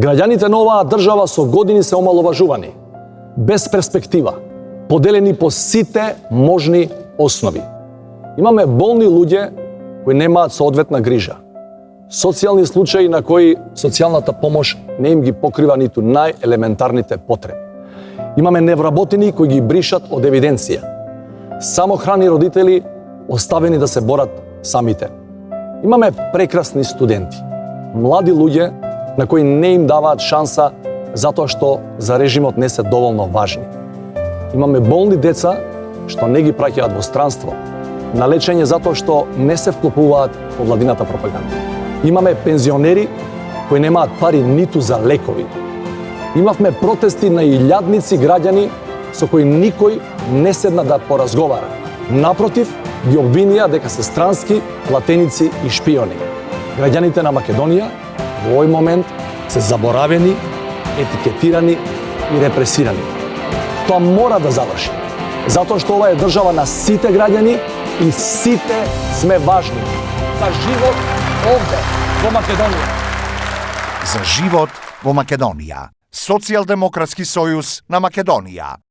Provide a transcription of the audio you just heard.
Граѓаните на оваа држава со години се омаловажувани, без перспектива, поделени по сите можни основи. Имаме болни луѓе кои немаат соодветна грижа. Социјални случаи на кои социјалната помош не им ги покрива ниту најелементарните потреби. Имаме невработени кои ги бришат од евиденција. Самохрани родители оставени да се борат самите. Имаме прекрасни студенти, млади луѓе на кои не им даваат шанса затоа што за режимот не се доволно важни. Имаме болни деца што не ги праќаат во странство, на лечење затоа што не се вклопуваат во владината пропаганда. Имаме пензионери кои немаат пари ниту за лекови. Имавме протести на илјадници граѓани со кои никој не седна да поразговара. Напротив, ги обвинија дека се странски, платеници и шпиони. Граѓаните на Македонија во овој момент се заборавени, етикетирани и репресирани. Тоа мора да заврши, затоа што ова е држава на сите граѓани и сите сме важни. За живот овде, во Македонија. За живот во Македонија. Социјалдемократски сојуз на Македонија.